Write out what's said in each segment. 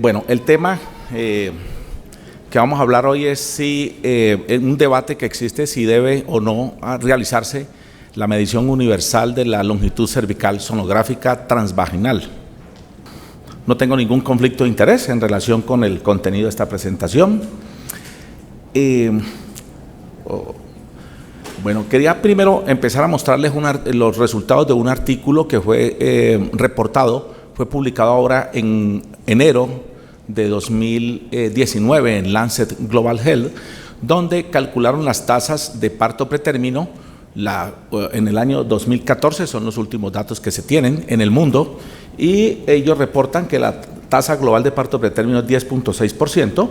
Bueno, el tema que vamos a hablar hoy es si un debate que existe si debe o no realizarse la medición universal de la longitud cervical sonográfica transvaginal. No tengo ningún conflicto de interés en relación con el contenido de esta presentación. Bueno, quería primero empezar a mostrarles los resultados de un artículo que fue reportado, fue publicado ahora en enero de 2019 en Lancet Global Health, donde calcularon las tasas de parto pretérmino en el año 2014, son los últimos datos que se tienen en el mundo, y ellos reportan que la tasa global de parto pretérmino es 10.6%.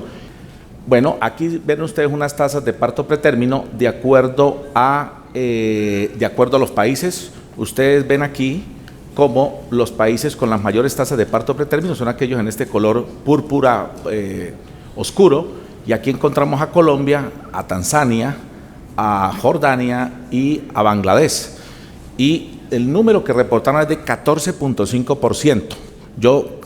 Bueno, aquí ven ustedes unas tasas de parto pretérmino de acuerdo a los países. Ustedes ven aquí como los países con las mayores tasas de parto pretérmino son aquellos en este color púrpura oscuro, y aquí encontramos a Colombia, a Tanzania, a Jordania y a Bangladesh, y el número que reportaron es de 14.5%.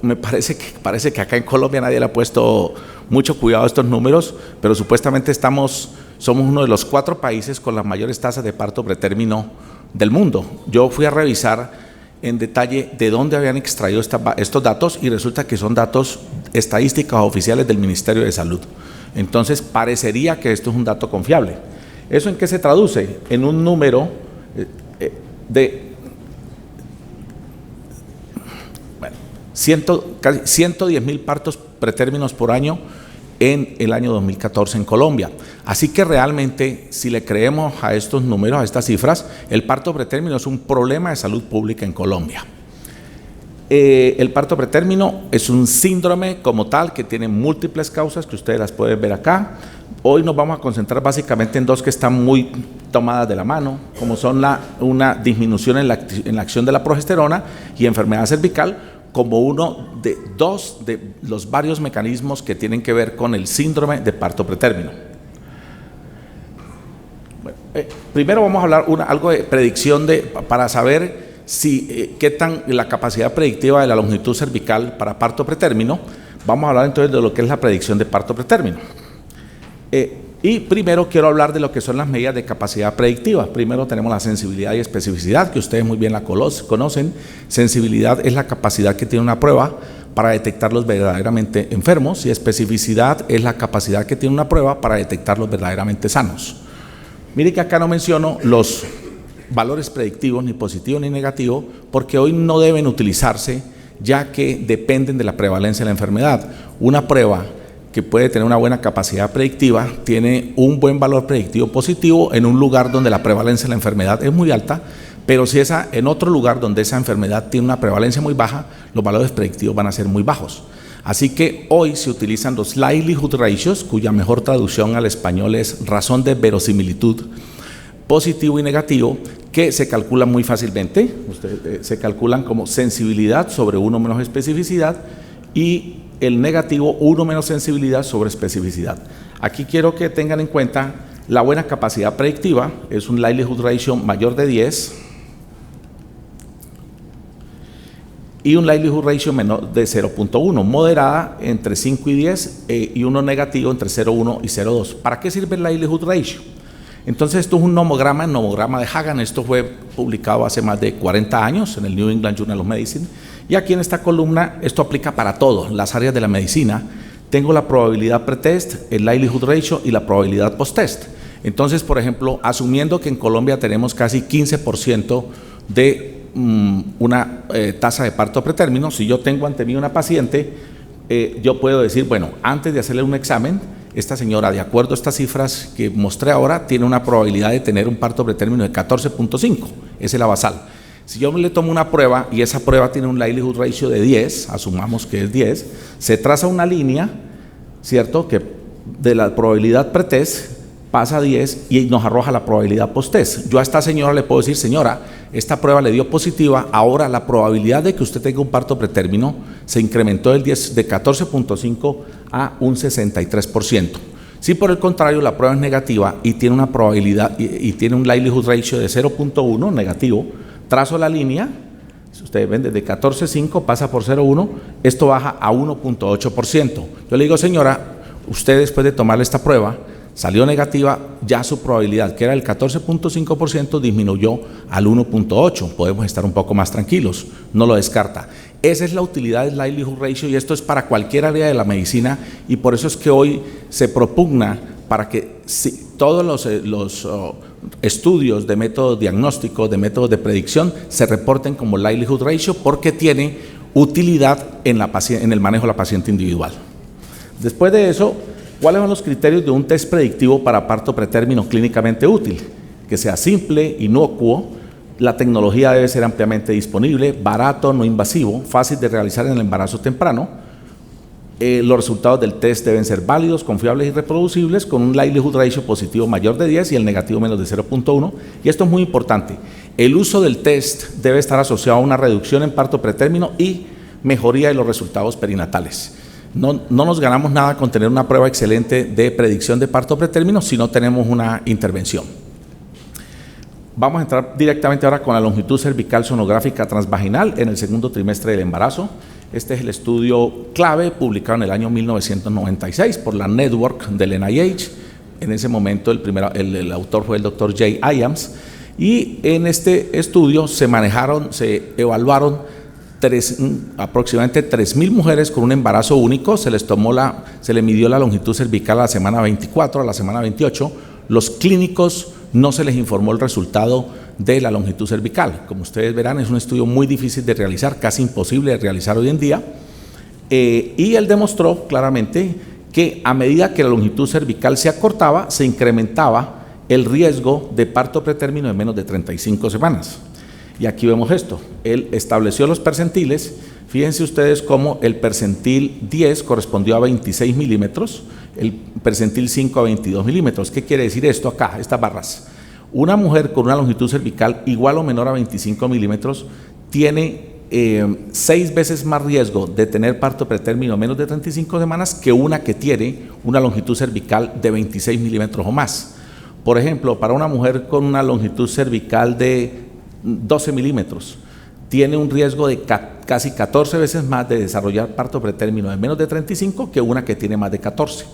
Me parece que acá en Colombia nadie le ha puesto mucho cuidado a estos números, pero supuestamente somos uno de los 4 países con las mayores tasas de parto pretérmino del mundo. Yo fui a revisar en detalle de dónde habían extraído estos datos, y resulta que son datos estadísticas oficiales del Ministerio de Salud. Entonces parecería que esto es un dato confiable. ¿Eso en qué se traduce? En un número de 110.000 partos pretérminos por año en el año 2014 en Colombia. Así que realmente, si le creemos a estos números, a estas cifras, el parto pretérmino es un problema de salud pública en Colombia. El parto pretérmino es un síndrome como tal que tiene múltiples causas que ustedes las pueden ver acá. Hoy nos vamos a concentrar básicamente en 2 que están muy tomadas de la mano, como son una disminución en la acción de la progesterona y enfermedad cervical, como uno de 2 de los varios mecanismos que tienen que ver con el síndrome de parto pretérmino. Bueno, primero vamos a hablar algo de predicción para saber qué tan la capacidad predictiva de la longitud cervical para parto pretérmino. Vamos a hablar entonces de lo que es la predicción de parto pretérmino. Y primero quiero hablar de lo que son las medidas de capacidad predictiva. Primero tenemos la sensibilidad y especificidad, que ustedes muy bien la conocen. Sensibilidad es la capacidad que tiene una prueba para detectar los verdaderamente enfermos, y especificidad es la capacidad que tiene una prueba para detectar los verdaderamente sanos. Mire que acá no menciono los valores predictivos, ni positivos ni negativos, porque hoy no deben utilizarse, ya que dependen de la prevalencia de la enfermedad. Una prueba que puede tener una buena capacidad predictiva tiene un buen valor predictivo positivo en un lugar donde la prevalencia de la enfermedad es muy alta, pero si en otro lugar donde esa enfermedad tiene una prevalencia muy baja, los valores predictivos van a ser muy bajos. Así que hoy se utilizan los likelihood ratios, cuya mejor traducción al español es razón de verosimilitud, positivo y negativo, que se calculan muy fácilmente. Se calculan como sensibilidad sobre 1 menos especificidad, y el negativo 1 menos sensibilidad sobre especificidad. Aquí quiero que tengan en cuenta la buena capacidad predictiva, es un likelihood ratio mayor de 10 y un likelihood ratio menor de 0.1, moderada entre 5 y 10 y uno negativo entre 0.1 y 0.2. ¿Para qué sirve el likelihood ratio? Entonces esto es un nomograma de Hagan. Esto fue publicado hace más de 40 años en el New England Journal of Medicine, y aquí en esta columna esto aplica para todas las áreas de la medicina. Tengo la probabilidad pretest, el likelihood ratio y la probabilidad posttest. Entonces, por ejemplo, asumiendo que en Colombia tenemos casi 15% de una tasa de parto pretérmino, si yo tengo ante mí una paciente, yo puedo decir, bueno, antes de hacerle un examen, esta señora, de acuerdo a estas cifras que mostré ahora, tiene una probabilidad de tener un parto pretérmino de 14.5, esa es la basal. Si yo le tomo una prueba y esa prueba tiene un likelihood ratio de 10, asumamos que es 10, se traza una línea, ¿cierto?, que de la probabilidad pretest pasa a 10 y nos arroja la probabilidad posttest. Yo a esta señora le puedo decir, señora, esta prueba le dio positiva, ahora la probabilidad de que usted tenga un parto pretérmino se incrementó de 14.5 a un 63%. Si por el contrario la prueba es negativa y tiene una probabilidad y tiene un likelihood ratio de 0.1 negativo, trazo la línea, Si ustedes ven, desde 14.5 pasa por 0.1, esto baja a 1.8%. Yo le digo, señora, usted después de tomarle esta prueba, salió negativa, ya su probabilidad, que era el 14.5%, disminuyó al 1.8%. Podemos estar un poco más tranquilos, no lo descarta. Esa es la utilidad del likelihood ratio y esto es para cualquier área de la medicina y por eso es que hoy se propugna para que todos los estudios de métodos diagnósticos, de métodos de predicción, se reporten como likelihood ratio porque tiene utilidad en el manejo de la paciente individual. Después de eso, ¿cuáles son los criterios de un test predictivo para parto pretérmino clínicamente útil? Que sea simple, inocuo, la tecnología debe ser ampliamente disponible, barato, no invasivo, fácil de realizar en el embarazo temprano. Los resultados del test deben ser válidos, confiables y reproducibles con un likelihood ratio positivo mayor de 10 y el negativo menos de 0.1. Y esto es muy importante. El uso del test debe estar asociado a una reducción en parto pretérmino y mejoría de los resultados perinatales. No nos ganamos nada con tener una prueba excelente de predicción de parto pretérmino si no tenemos una intervención. Vamos a entrar directamente ahora con la longitud cervical sonográfica transvaginal en el segundo trimestre del embarazo. Este es el estudio clave publicado en el año 1996 por la Network del NIH. En ese momento el autor fue el doctor Jay Iams y en este estudio se evaluaron aproximadamente 3.000 mujeres con un embarazo único. Se le midió la longitud cervical a la semana 24, a la semana 28. Los clínicos no se les informó el resultado de la longitud cervical. Como ustedes verán, es un estudio muy difícil de realizar, casi imposible de realizar hoy en día. Y él demostró claramente que a medida que la longitud cervical se acortaba, se incrementaba el riesgo de parto pretérmino en menos de 35 semanas. Y aquí vemos esto. Él estableció los percentiles. Fíjense ustedes cómo el percentil 10 correspondió a 26 milímetros, el percentil 5 a 22 milímetros. ¿Qué quiere decir esto acá, estas barras? Una mujer con una longitud cervical igual o menor a 25 milímetros tiene 6 veces más riesgo de tener parto pretérmino menos de 35 semanas que una que tiene una longitud cervical de 26 milímetros o más. Por ejemplo, para una mujer con una longitud cervical de 12 milímetros, tiene un riesgo de casi 14 veces más de desarrollar parto pretérmino de menos de 35 que una que tiene más de 14.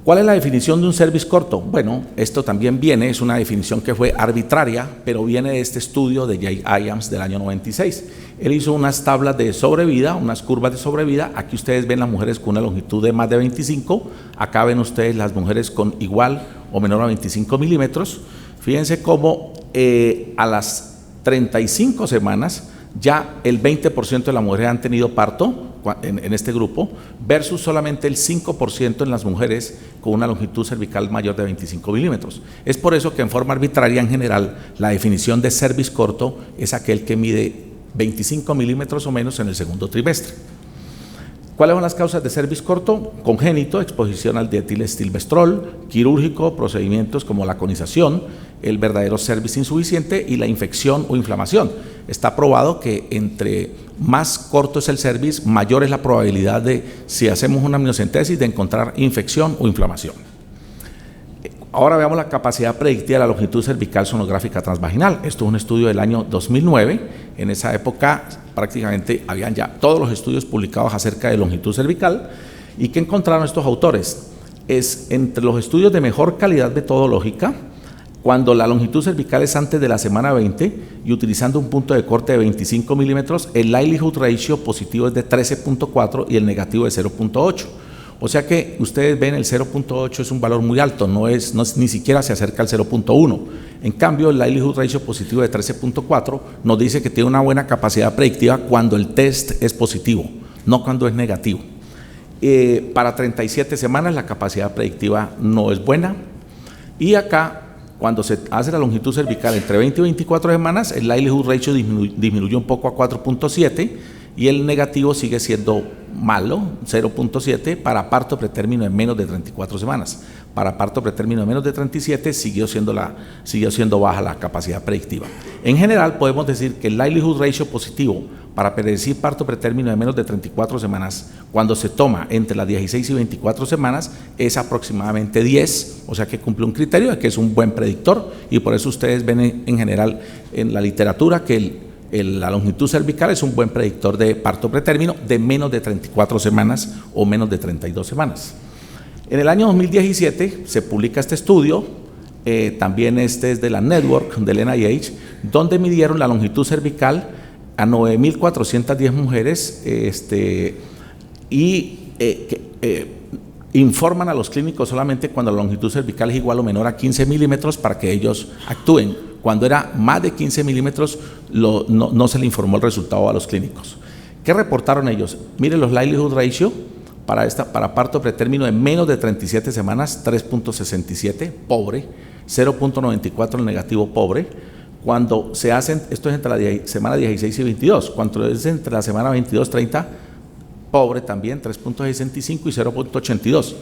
¿Cuál es la definición de un cervix corto? Bueno, esto también es una definición que fue arbitraria, pero viene de este estudio de Jay Iams del año 96. Él hizo unas tablas de sobrevida, unas curvas de sobrevida. Aquí ustedes ven las mujeres con una longitud de más de 25, acá ven ustedes las mujeres con igual o menor a 25 milímetros. Fíjense cómo a las 35 semanas ya el 20% de las mujeres han tenido parto en este grupo, versus solamente el 5% en las mujeres con una longitud cervical mayor de 25 milímetros. Es por eso que en forma arbitraria en general la definición de cervix corto es aquel que mide 25 milímetros o menos en el segundo trimestre. ¿Cuáles son las causas de cervix corto? Congénito, exposición al dietilestilbestrol, quirúrgico, procedimientos como la conización, el verdadero cervix insuficiente y la infección o inflamación. Está probado que entre más corto es el cervix, mayor es la probabilidad de, si hacemos una amniocentesis, de encontrar infección o inflamación. Ahora veamos la capacidad predictiva de la longitud cervical sonográfica transvaginal. Esto es un estudio del año 2009. En esa época prácticamente habían ya todos los estudios publicados acerca de longitud cervical. ¿Y qué encontraron estos autores? Es entre los estudios de mejor calidad metodológica, cuando la longitud cervical es antes de la semana 20 y utilizando un punto de corte de 25 milímetros, el likelihood ratio positivo es de 13.4 y el negativo de 0.8. O sea que ustedes ven el 0.8 es un valor muy alto, ni siquiera se acerca al 0.1. En cambio, el likelihood ratio positivo de 13.4 nos dice que tiene una buena capacidad predictiva cuando el test es positivo, no cuando es negativo. Para 37 semanas la capacidad predictiva no es buena. Y acá, cuando se hace la longitud cervical entre 20 y 24 semanas, el likelihood ratio disminuyó un poco a 4.7 y el negativo sigue siendo malo, 0.7, para parto pretérmino en menos de 34 semanas. Para parto pretérmino en menos de 37 siguió siendo baja la capacidad predictiva. En general podemos decir que el likelihood ratio positivo para predecir parto pretérmino de menos de 34 semanas, cuando se toma entre las 16 y 24 semanas, es aproximadamente 10, o sea que cumple un criterio de que es un buen predictor, y por eso ustedes ven en general en la literatura que la longitud cervical es un buen predictor de parto pretérmino de menos de 34 semanas o menos de 32 semanas. En el año 2017 se publica este estudio, también este es de la Network del NIH, donde midieron la longitud cervical a 9.410 mujeres informan a los clínicos solamente cuando la longitud cervical es igual o menor a 15 milímetros para que ellos actúen. Cuando era más de 15 milímetros no se le informó el resultado a los clínicos. ¿Qué reportaron ellos? Miren los likelihood ratio para parto pretérmino de menos de 37 semanas, 3.67, pobre, 0.94 el negativo, pobre. Cuando se hacen, esto es entre la semana 16 y 22, cuando es entre la semana 22-30, pobre también, 3.65 y 0.82.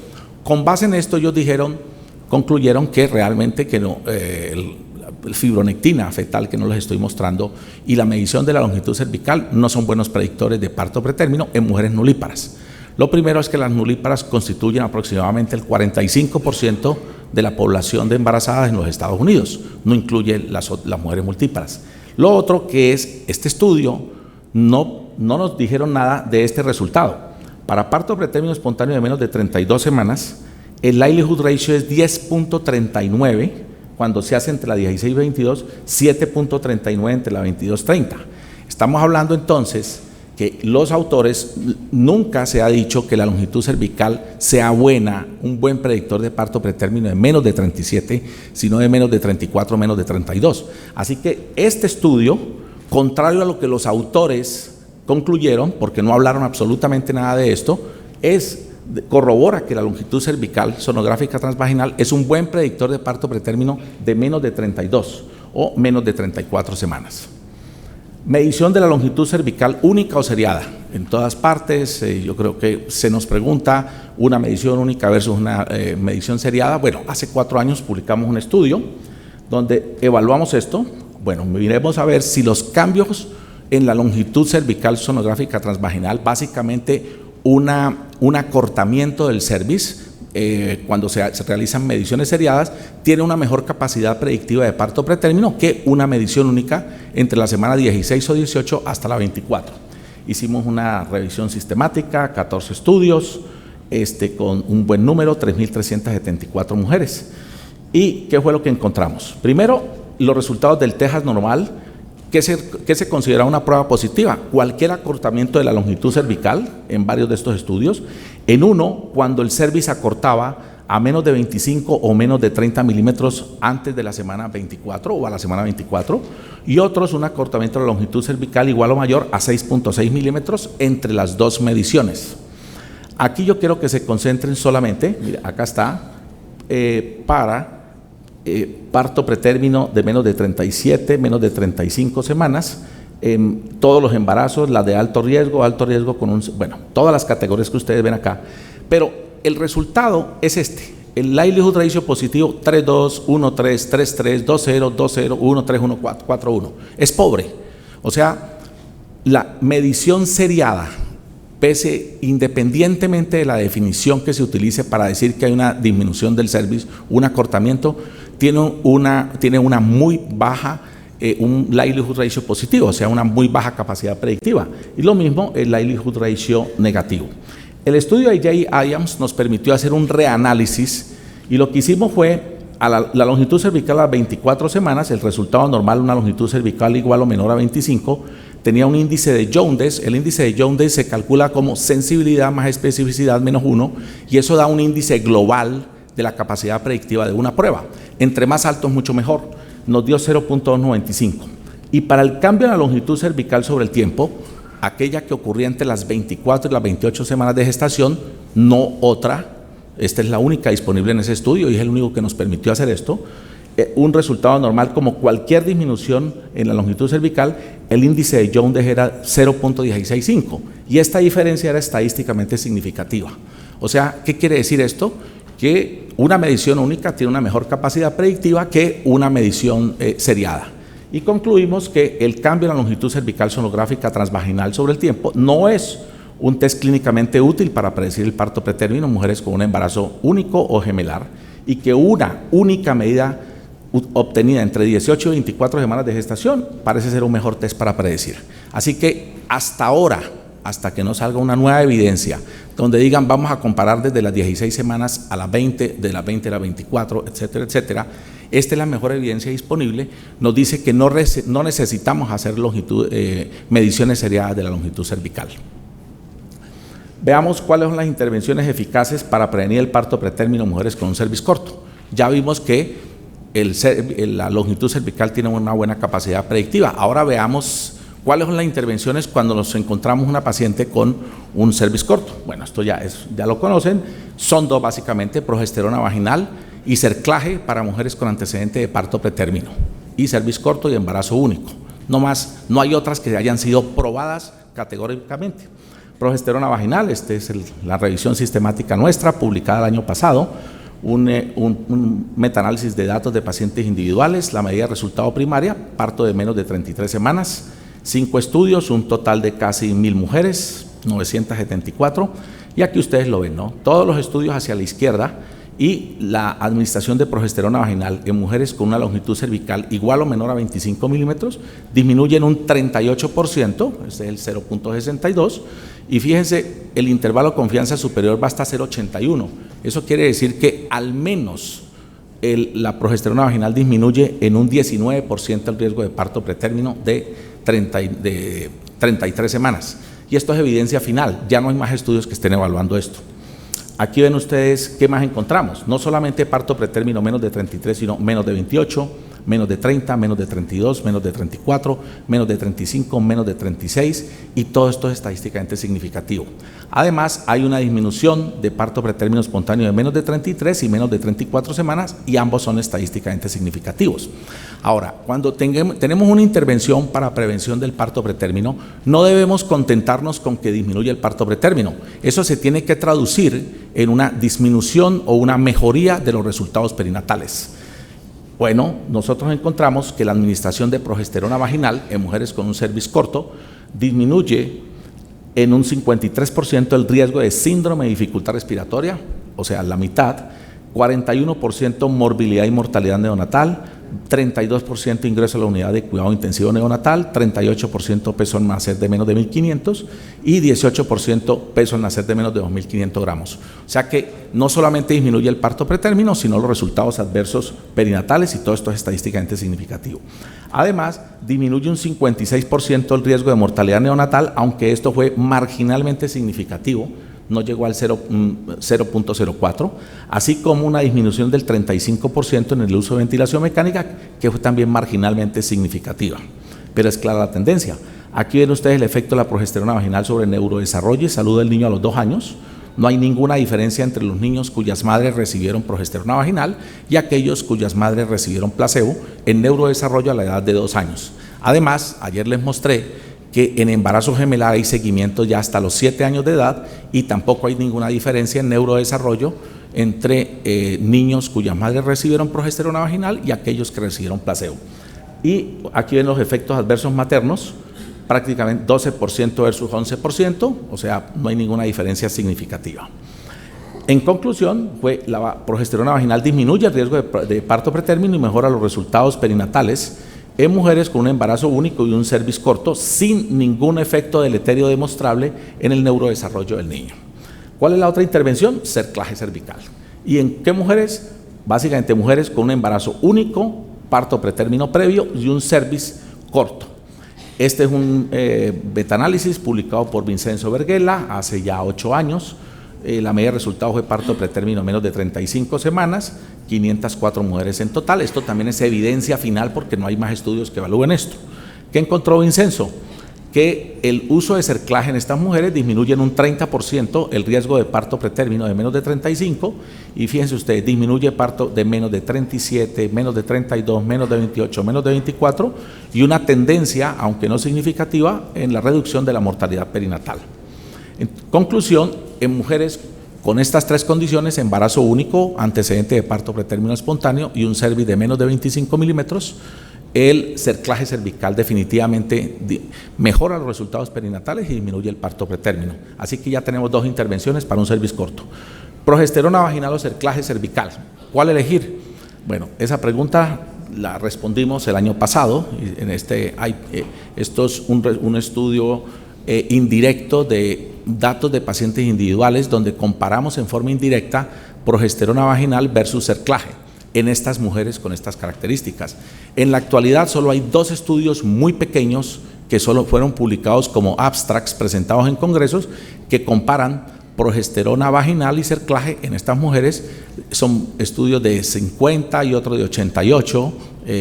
Con base en esto ellos concluyeron que realmente que no, el fibronectina fetal que no les estoy mostrando y la medición de la longitud cervical no son buenos predictores de parto pretérmino en mujeres nulíparas. Lo primero es que las nulíparas constituyen aproximadamente el 45% de la población de embarazadas en los Estados Unidos, no incluye las mujeres multíparas. Lo otro que es, este estudio no nos dijeron nada de este resultado. Para parto pretérmino espontáneo de menos de 32 semanas, el likelihood ratio es 10.39 cuando se hace entre la 16 y 22, 7.39 entre la 22-30. Estamos hablando entonces que los autores, nunca se ha dicho que la longitud cervical sea un buen predictor de parto pretérmino de menos de 37, sino de menos de 34, menos de 32. Así que este estudio, contrario a lo que los autores concluyeron, porque no hablaron absolutamente nada de esto, corrobora que la longitud cervical sonográfica transvaginal es un buen predictor de parto pretérmino de menos de 32 o menos de 34 semanas. Medición de la longitud cervical única o seriada. En todas partes, yo creo que se nos pregunta una medición única versus una medición seriada. Bueno, hace 4 años publicamos un estudio donde evaluamos esto. Bueno, miremos a ver si los cambios en la longitud cervical sonográfica transvaginal, básicamente un acortamiento del cervix, cuando se realizan mediciones seriadas, tiene una mejor capacidad predictiva de parto pretérmino que una medición única entre la semana 16 o 18 hasta la 24. Hicimos una revisión sistemática, 14 estudios, con un buen número, 3.374 mujeres. ¿Y qué fue lo que encontramos? Primero, los resultados del Texas normal, que se considera una prueba positiva. Cualquier acortamiento de la longitud cervical en varios de estos estudios. En uno, cuando el cervix acortaba a menos de 25 o menos de 30 milímetros antes de la semana 24 o a la semana 24, y otros un acortamiento de la longitud cervical igual o mayor a 6.6 milímetros entre las dos mediciones. Aquí yo quiero que se concentren solamente, mira, acá está, para parto pretérmino de menos de 37, menos de 35 semanas, todos los embarazos, la de alto riesgo con todas las categorías que ustedes ven acá. Pero el resultado es el likelihood ratio positivo 3.2, 1.3, 3.3, 2.0, 2.0, 1.3, 1.4, 4.1. Es pobre. O sea, la medición seriada, independientemente de la definición que se utilice para decir que hay una disminución del cervix, un acortamiento, tiene una muy baja, un likelihood ratio positivo, o sea, una muy baja capacidad predictiva. Y lo mismo el likelihood ratio negativo. El estudio de J. Iams nos permitió hacer un reanálisis y lo que hicimos fue a la longitud cervical a 24 semanas, el resultado normal, una longitud cervical igual o menor a 25, tenía un índice de Jones. El índice de Jones se calcula como sensibilidad más especificidad menos 1 y eso da un índice global de la capacidad predictiva de una prueba. Entre más alto es mucho mejor. Nos dio 0.295. Y para el cambio en la longitud cervical sobre el tiempo, aquella que ocurría entre las 24 y las 28 semanas de gestación, no otra, esta es la única disponible en ese estudio y es el único que nos permitió hacer esto, un resultado normal como cualquier disminución en la longitud cervical, el índice de Jones era 0.165 y esta diferencia era estadísticamente significativa. O sea, ¿qué quiere decir esto? Que una medición única tiene una mejor capacidad predictiva que una medición seriada. Y concluimos que el cambio en la longitud cervical sonográfica transvaginal sobre el tiempo no es un test clínicamente útil para predecir el parto pretérmino en mujeres con un embarazo único o gemelar y que una única medida obtenida entre 18 y 24 semanas de gestación parece ser un mejor test para predecir. Así que hasta ahora, hasta que no salga una nueva evidencia, donde digan vamos a comparar desde las 16 semanas a las 20, de las 20 a las 24, etcétera, etcétera, esta es la mejor evidencia disponible, nos dice que no necesitamos hacer mediciones seriadas de la longitud cervical. Veamos cuáles son las intervenciones eficaces para prevenir el parto pretérmino en mujeres con un cervix corto. Ya vimos que la longitud cervical tiene una buena capacidad predictiva. Ahora veamos cuáles son las intervenciones cuando nos encontramos una paciente con un cervix corto. Bueno, esto ya lo conocen, son dos básicamente: progesterona vaginal y cerclaje para mujeres con antecedente de parto pretérmino, y cervix corto y embarazo único. No hay otras que hayan sido probadas categóricamente. Progesterona vaginal, esta es la revisión sistemática nuestra, publicada el año pasado, un metaanálisis de datos de pacientes individuales, la medida de resultado primaria, parto de menos de 33 semanas, 5 estudios, un total de casi 1000 mujeres, 974, y aquí ustedes lo ven, ¿no? Todos los estudios hacia la izquierda, y la administración de progesterona vaginal en mujeres con una longitud cervical igual o menor a 25 milímetros disminuye en un 38%, este es el 0.62, y fíjense, el intervalo de confianza superior va hasta 0.81. Eso quiere decir que al menos la progesterona vaginal disminuye en un 19% el riesgo de parto pretérmino de 33 semanas. Y esto es evidencia final, ya no hay más estudios que estén evaluando esto. Aquí ven ustedes qué más encontramos, no solamente parto pretérmino menos de 33, sino menos de 28, menos de 30, menos de 32, menos de 34, menos de 35, menos de 36, y todo esto es estadísticamente significativo. Además, hay una disminución de parto pretérmino espontáneo de menos de 33 y menos de 34 semanas, y ambos son estadísticamente significativos. Ahora, cuando tenemos una intervención para prevención del parto pretérmino, no debemos contentarnos con que disminuya el parto pretérmino. Eso se tiene que traducir en una disminución o una mejoría de los resultados perinatales. Bueno, nosotros encontramos que la administración de progesterona vaginal en mujeres con un cervix corto disminuye en un 53% el riesgo de síndrome de dificultad respiratoria, o sea, la mitad, 41% morbilidad y mortalidad neonatal, 32% ingreso a la unidad de cuidado intensivo neonatal, 38% peso al nacer de menos de 1500 y 18% peso al nacer de menos de 2500 gramos. O sea que no solamente disminuye el parto pretérmino, sino los resultados adversos perinatales, y todo esto es estadísticamente significativo. Además, disminuye un 56% el riesgo de mortalidad neonatal, aunque esto fue marginalmente significativo, no llegó al 0.04, así como una disminución del 35% en el uso de ventilación mecánica, que fue también marginalmente significativa, pero es clara la tendencia. Aquí ven ustedes el efecto de la progesterona vaginal sobre el neurodesarrollo y salud del niño a los 2 años. No hay ninguna diferencia entre los niños cuyas madres recibieron progesterona vaginal y aquellos cuyas madres recibieron placebo en neurodesarrollo a la edad de 2 años. Además, ayer les mostré que en embarazo gemelar hay seguimiento ya hasta los 7 años de edad, y tampoco hay ninguna diferencia en neurodesarrollo entre niños cuyas madres recibieron progesterona vaginal y aquellos que recibieron placebo. Y aquí ven los efectos adversos maternos, prácticamente 12% versus 11%, o sea, no hay ninguna diferencia significativa. En conclusión, la progesterona vaginal disminuye el riesgo de parto pretérmino y mejora los resultados perinatales en mujeres con un embarazo único y un cervix corto, sin ningún efecto deleterio demostrable en el neurodesarrollo del niño. ¿Cuál es la otra intervención? Cerclaje cervical. ¿Y en qué mujeres? Básicamente mujeres con un embarazo único, parto pretérmino previo y un cervix corto. Este es un metaanálisis publicado por Vincenzo Verghela hace ya 8 años. La medida de resultados fue parto pretérmino menos de 35 semanas, 504 mujeres en total. Esto también es evidencia final porque no hay más estudios que evalúen esto. ¿Qué encontró Vincenzo? Que el uso de cerclaje en estas mujeres disminuye en un 30% el riesgo de parto pretérmino de menos de 35, y fíjense ustedes, disminuye parto de menos de 37, menos de 32, menos de 28, menos de 24, y una tendencia, aunque no significativa, en la reducción de la mortalidad perinatal. En conclusión, en mujeres con estas 3 condiciones, embarazo único, antecedente de parto pretérmino espontáneo y un cervix de menos de 25 milímetros, el cerclaje cervical definitivamente mejora los resultados perinatales y disminuye el parto pretérmino. Así que ya tenemos 2 intervenciones para un cervix corto. Progesterona vaginal o cerclaje cervical, ¿cuál elegir? Bueno, esa pregunta la respondimos el año pasado. Esto es un estudio indirecto de datos de pacientes individuales donde comparamos en forma indirecta progesterona vaginal versus cerclaje en estas mujeres con estas características. En la actualidad solo hay 2 estudios muy pequeños que solo fueron publicados como abstracts presentados en congresos que comparan progesterona vaginal y cerclaje en estas mujeres. Son estudios de 50 y otro de 88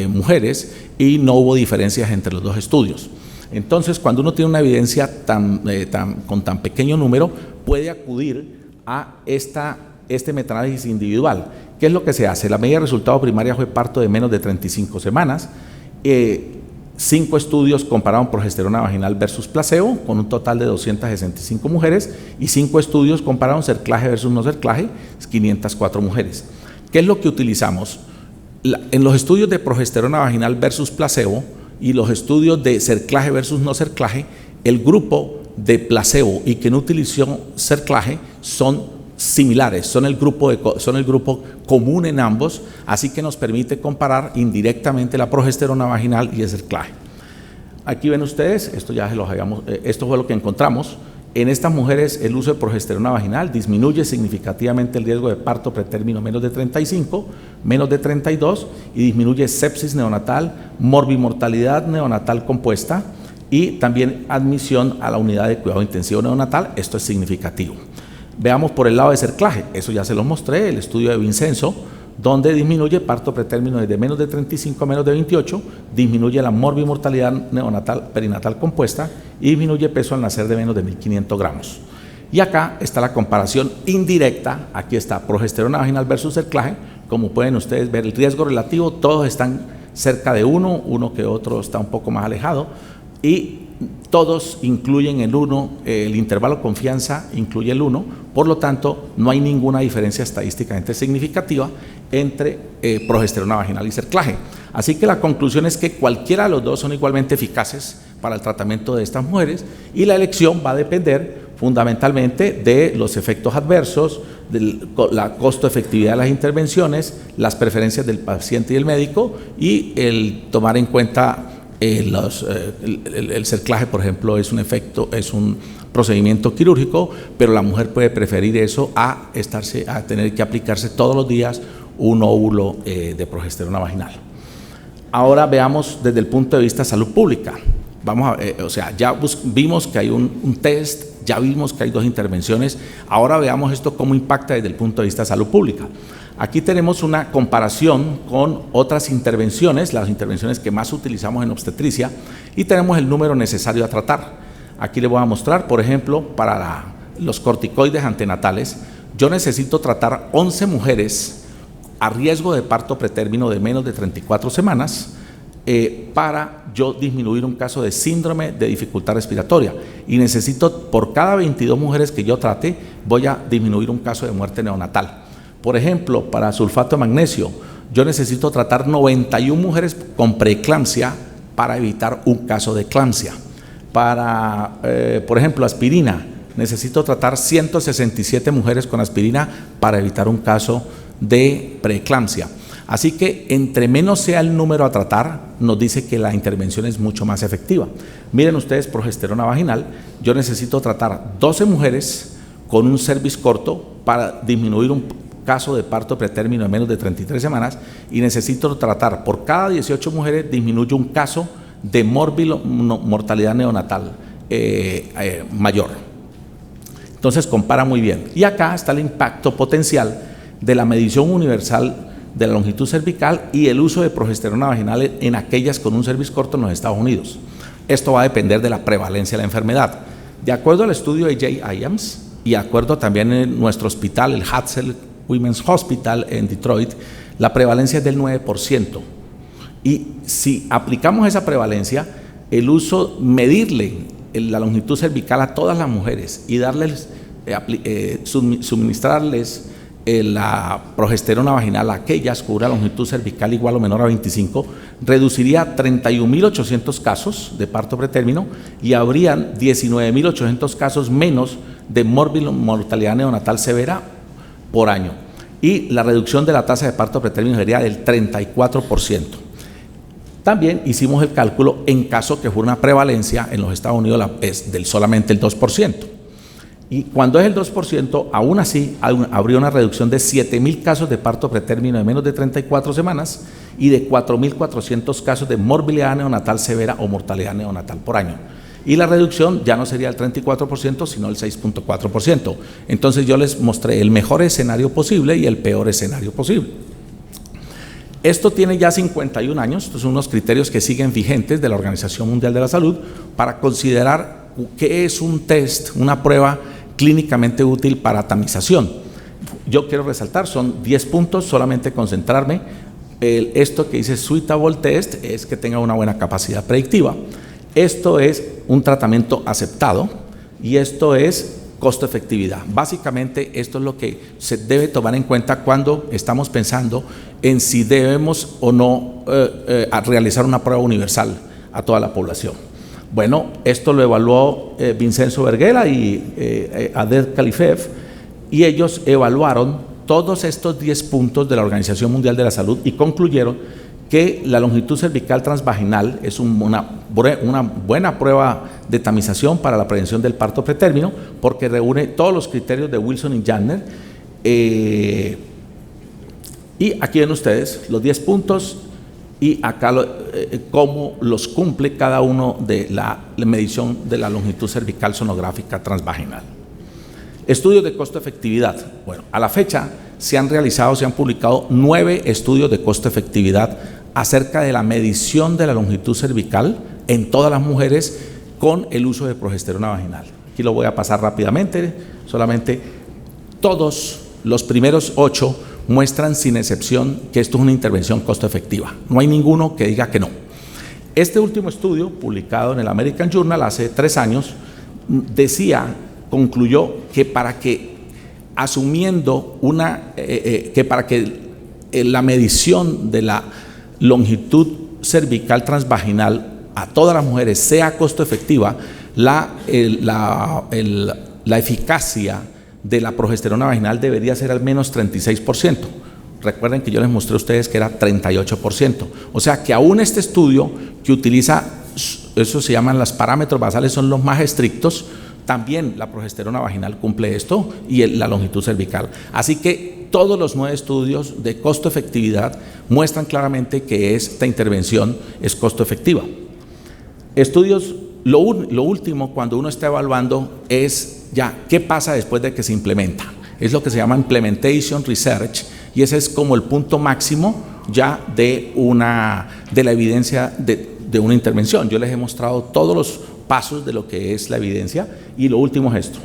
mujeres, y no hubo diferencias entre los 2 estudios. Entonces, cuando uno tiene una evidencia con tan pequeño número, puede acudir a este metaanálisis individual. ¿Qué es lo que se hace? La medida de resultado primaria fue parto de menos de 35 semanas. 5 estudios compararon progesterona vaginal versus placebo, con un total de 265 mujeres, y 5 estudios compararon cerclaje versus no cerclaje, 504 mujeres. ¿Qué es lo que utilizamos? En los estudios de progesterona vaginal versus placebo y los estudios de cerclaje versus no cerclaje, el grupo de placebo y que no utilizó cerclaje son similares, son el grupo común en ambos, así que nos permite comparar indirectamente la progesterona vaginal y el cerclaje. Aquí ven ustedes, esto fue lo que encontramos. En estas mujeres el uso de progesterona vaginal disminuye significativamente el riesgo de parto pretérmino menos de 35, menos de 32, y disminuye sepsis neonatal, morbimortalidad neonatal compuesta y también admisión a la unidad de cuidado intensivo neonatal. Esto es significativo. Veamos por el lado de cerclaje, eso ya se lo mostré, el estudio de Vincenzo, donde disminuye parto pretérmino desde menos de 35 a menos de 28, disminuye la morbimortalidad neonatal perinatal compuesta y disminuye peso al nacer de menos de 1.500 gramos. Y acá está la comparación indirecta, aquí está progesterona vaginal versus cerclaje. Como pueden ustedes ver, el riesgo relativo, todos están cerca de uno que otro está un poco más alejado, y todos incluyen el 1, el intervalo de confianza incluye el 1, por lo tanto no hay ninguna diferencia estadísticamente significativa entre progesterona vaginal y cerclaje. Así que la conclusión es que cualquiera de los 2 son igualmente eficaces para el tratamiento de estas mujeres, y la elección va a depender fundamentalmente de los efectos adversos, de la costo-efectividad de las intervenciones, las preferencias del paciente y el médico, y el tomar en cuenta el cerclaje, por ejemplo, es un procedimiento quirúrgico, pero la mujer puede preferir eso a tener que aplicarse todos los días un óvulo de progesterona vaginal. Ahora veamos desde el punto de vista de salud pública. Ya vimos que hay un test, ya vimos que hay 2 intervenciones, ahora veamos esto cómo impacta desde el punto de vista de salud pública. Aquí tenemos una comparación con otras intervenciones, las intervenciones que más utilizamos en obstetricia, y tenemos el número necesario a tratar. Aquí les voy a mostrar, por ejemplo, para los corticoides antenatales, yo necesito tratar 11 mujeres a riesgo de parto pretérmino de menos de 34 semanas para yo disminuir un caso de síndrome de dificultad respiratoria, y necesito, por cada 22 mujeres que yo trate, voy a disminuir un caso de muerte neonatal. Por ejemplo, para sulfato de magnesio, yo necesito tratar 91 mujeres con preeclampsia para evitar un caso de eclampsia. Para, por ejemplo, aspirina, necesito tratar 167 mujeres con aspirina para evitar un caso de preeclampsia. Así que entre menos sea el número a tratar, nos dice que la intervención es mucho más efectiva. Miren ustedes, progesterona vaginal, yo necesito tratar 12 mujeres con un cervix corto para disminuir un caso de parto pretérmino de menos de 33 semanas, y necesito tratar por cada 18 mujeres, disminuyo un caso de mortalidad neonatal mayor. Entonces compara muy bien. Y acá está el impacto potencial de la medición universal de la longitud cervical y el uso de progesterona vaginal en aquellas con un cervix corto en los Estados Unidos. Esto va a depender de la prevalencia de la enfermedad. De acuerdo al estudio de Jay Iams y de acuerdo también en nuestro hospital, el Hatzel Women's Hospital en Detroit, la prevalencia es del 9%. Y si aplicamos esa prevalencia, el uso, medirle la longitud cervical a todas las mujeres y darles, suministrarles la progesterona vaginal a aquellas con una longitud cervical igual o menor a 25, reduciría 31.800 casos de parto pretérmino y habrían 19.800 casos menos de mortalidad neonatal severa por año. Y la reducción de la tasa de parto pretérmino sería del 34%. también hicimos el cálculo en caso que fuera una prevalencia en los Estados Unidos es del solamente el 2%. Y cuando es el 2%, aún así habría una reducción de 7.000 casos de parto pretérmino de menos de 34 semanas y de 4.400 casos de morbilidad neonatal severa o mortalidad neonatal por año. Y la reducción ya no sería el 34%, sino el 6.4%. Entonces yo les mostré el mejor escenario posible y el peor escenario posible. Esto tiene ya 51 años, estos son unos criterios que siguen vigentes de la Organización Mundial de la Salud para considerar qué es un test, una prueba clínicamente útil para tamización. Yo quiero resaltar, son 10 puntos, solamente concentrarme. Esto que dice suitable test es que tenga una buena capacidad predictiva. Esto es un tratamiento aceptado y esto es costo-efectividad. Básicamente esto es lo que se debe tomar en cuenta cuando estamos pensando en si debemos o no realizar una prueba universal a toda la población. Bueno, esto lo evaluó Vincenzo Verghela y Adel Khalifev, y ellos evaluaron todos estos 10 puntos de la Organización Mundial de la Salud y concluyeron que la longitud cervical transvaginal es una buena prueba de tamización para la prevención del parto pretérmino porque reúne todos los criterios de Wilson y Jattner. Y aquí ven ustedes los 10 puntos y acá cómo los cumple cada uno de la medición de la longitud cervical sonográfica transvaginal. Estudios de costo-efectividad. Bueno, a la fecha se han publicado 9 estudios de costo-efectividad acerca de la medición de la longitud cervical en todas las mujeres con el uso de progesterona vaginal. Aquí lo voy a pasar rápidamente, solamente todos los primeros 8 muestran sin excepción que esto es una intervención costo-efectiva. No hay ninguno que diga que no. Este último estudio, publicado en el American Journal hace 3 años, concluyó que para que la medición de la longitud cervical transvaginal a todas las mujeres sea costo efectiva, la eficacia de la progesterona vaginal debería ser al menos 36%. Recuerden que yo les mostré a ustedes que era 38%. O sea que aún este estudio que utiliza, eso se llaman los parámetros basales, son los más estrictos, también la progesterona vaginal cumple esto y la longitud cervical. Así que todos los 9 estudios de costo-efectividad muestran claramente que esta intervención es costo-efectiva. Estudios, lo último cuando uno está evaluando es ya qué pasa después de que se implementa. Es lo que se llama implementation research y ese es como el punto máximo ya de la evidencia de una intervención. Yo les he mostrado todos los pasos de lo que es la evidencia y lo último es esto.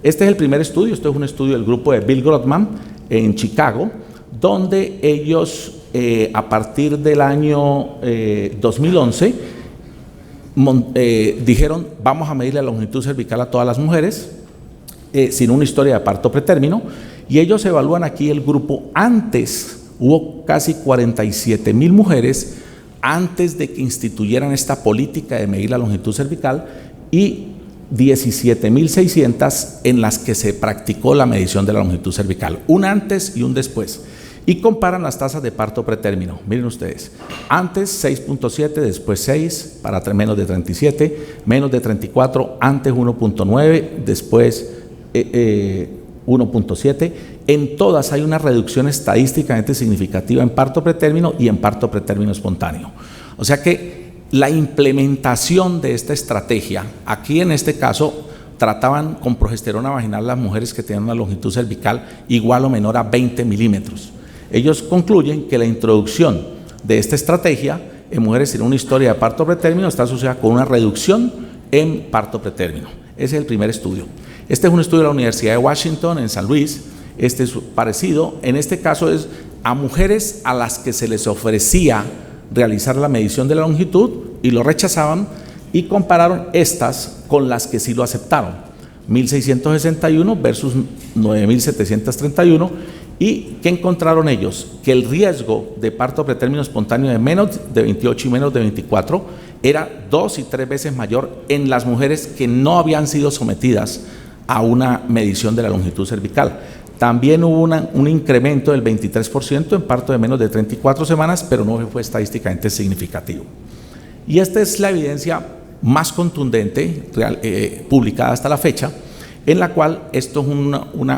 Este es el primer estudio, esto es un estudio del grupo de Bill Grothman en Chicago, donde ellos a partir del año 2011 dijeron vamos a medir la longitud cervical a todas las mujeres sin una historia de parto pretérmino y ellos evalúan aquí el grupo antes, hubo casi 47,000 mujeres antes de que instituyeran esta política de medir la longitud cervical y 17,600 en las que se practicó la medición de la longitud cervical, un antes y un después. Y comparan las tasas de parto pretérmino. Miren ustedes, antes 6.7, después 6, para menos de 37, menos de 34, antes 1.9, después 1.7. En todas hay una reducción estadísticamente significativa en parto pretérmino y en parto pretérmino espontáneo. O sea que la implementación de esta estrategia, aquí en este caso trataban con progesterona vaginal las mujeres que tenían una longitud cervical igual o menor a 20 milímetros. Ellos concluyen que la introducción de esta estrategia en mujeres sin una historia de parto pretérmino está asociada con una reducción en parto pretérmino. Ese es el primer estudio. Este es un estudio de la Universidad de Washington en San Luis. Este es parecido. En este caso es a mujeres a las que se les ofrecía realizar la medición de la longitud y lo rechazaban y compararon estas con las que sí lo aceptaron. 1.661 versus 9.731. ¿Y qué encontraron ellos? Que el riesgo de parto pretérmino espontáneo de menos de 28 y menos de 24 era 2 y 3 veces mayor en las mujeres que no habían sido sometidas a una medición de la longitud cervical. También hubo un incremento del 23% en parto de menos de 34 semanas, pero no fue estadísticamente significativo. Y esta es la evidencia más contundente publicada hasta la fecha, en la cual esto es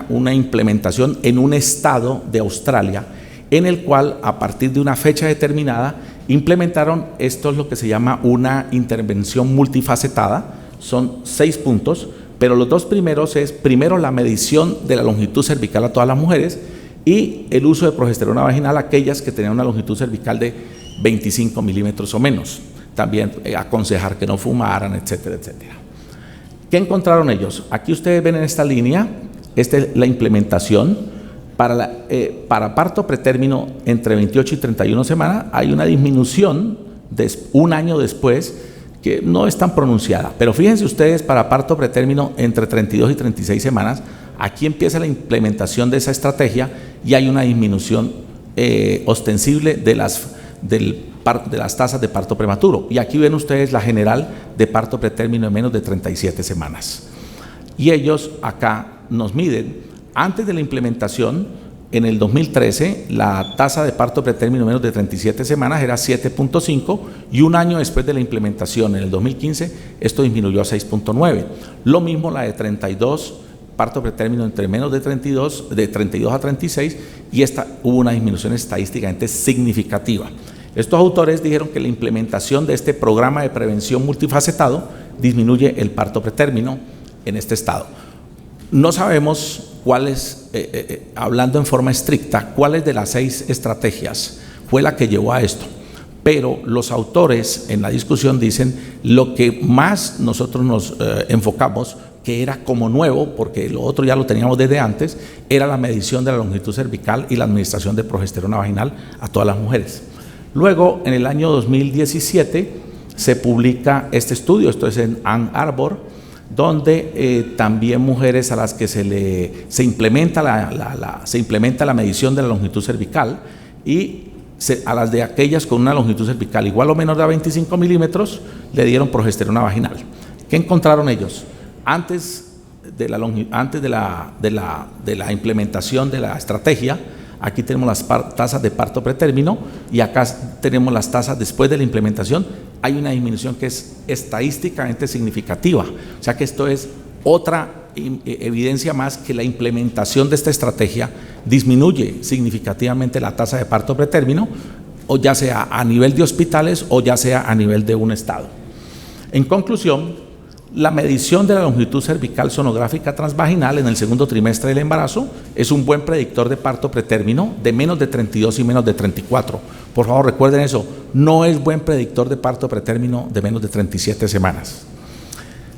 una implementación en un estado de Australia, en el cual a partir de una fecha determinada implementaron esto, es lo que se llama una intervención multifacetada. Son 6 puntos, pero los 2 primeros es, primero, la medición de la longitud cervical a todas las mujeres y el uso de progesterona vaginal a aquellas que tenían una longitud cervical de 25 milímetros o menos. También aconsejar que no fumaran, etcétera, etcétera. ¿Qué encontraron ellos? Aquí ustedes ven en esta línea, esta es la implementación. Para parto pretérmino entre 28 y 31 semanas hay una disminución un año después que no es tan pronunciada, pero fíjense ustedes, para parto pretérmino entre 32 y 36 semanas, aquí empieza la implementación de esa estrategia y hay una disminución ostensible de las tasas de parto prematuro. Y aquí ven ustedes la general de parto pretérmino en menos de 37 semanas. Y ellos acá nos miden, antes de la implementación, en el 2013, la tasa de parto pretérmino en menos de 37 semanas era 7.5 y un año después de la implementación, en el 2015, esto disminuyó a 6.9. Lo mismo la de 32, parto pretérmino entre menos de 32 a 36, y hubo una disminución estadísticamente significativa. Estos autores dijeron que la implementación de este programa de prevención multifacetado disminuye el parto pretérmino en este estado. No sabemos cuáles, hablando en forma estricta, cuáles de las 6 estrategias fue la que llevó a esto, pero los autores en la discusión dicen lo que más nosotros nos enfocamos, que era como nuevo, porque lo otro ya lo teníamos desde antes, era la medición de la longitud cervical y la administración de progesterona vaginal a todas las mujeres. Luego, en el año 2017, se publica este estudio, esto es en Ann Arbor, donde también mujeres a las que se implementa la medición de la longitud cervical, y a las de aquellas con una longitud cervical igual o menor de 25 milímetros le dieron progesterona vaginal. ¿Qué encontraron ellos? Antes de la implementación de la estrategia, aquí tenemos las tasas de parto pretérmino y acá tenemos las tasas después de la implementación. Hay una disminución que es estadísticamente significativa. O sea que esto es otra evidencia más que la implementación de esta estrategia disminuye significativamente la tasa de parto pretérmino, o ya sea a nivel de hospitales o ya sea a nivel de un estado. En conclusión, la medición de la longitud cervical sonográfica transvaginal en el segundo trimestre del embarazo es un buen predictor de parto pretérmino de menos de 32 y menos de 34. Por favor, recuerden eso, no es buen predictor de parto pretérmino de menos de 37 semanas.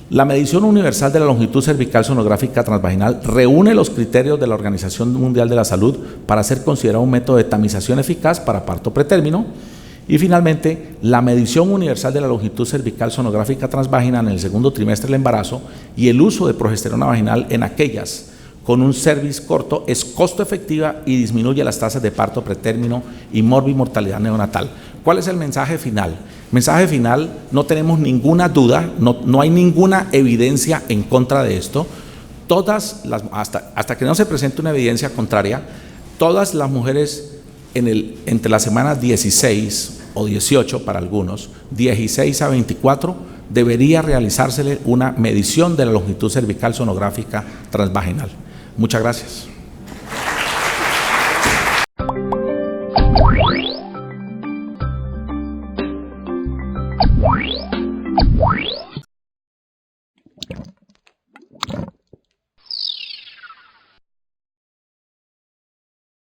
La medición universal de la longitud cervical sonográfica transvaginal reúne los criterios de la Organización Mundial de la Salud para ser considerado un método de tamización eficaz para parto pretérmino. Y finalmente, la medición universal de la longitud cervical sonográfica transvaginal en el segundo trimestre del embarazo y el uso de progesterona vaginal en aquellas con un cervix corto es costo efectiva y disminuye las tasas de parto pretérmino y morbimortalidad neonatal. ¿Cuál es el mensaje final? Mensaje final, no tenemos ninguna duda, no hay ninguna evidencia en contra de esto. Hasta que no se presente una evidencia contraria, todas las mujeres entre las semanas 16 o 18 para algunos, 16 a 24, debería realizársele una medición de la longitud cervical sonográfica transvaginal. Muchas gracias.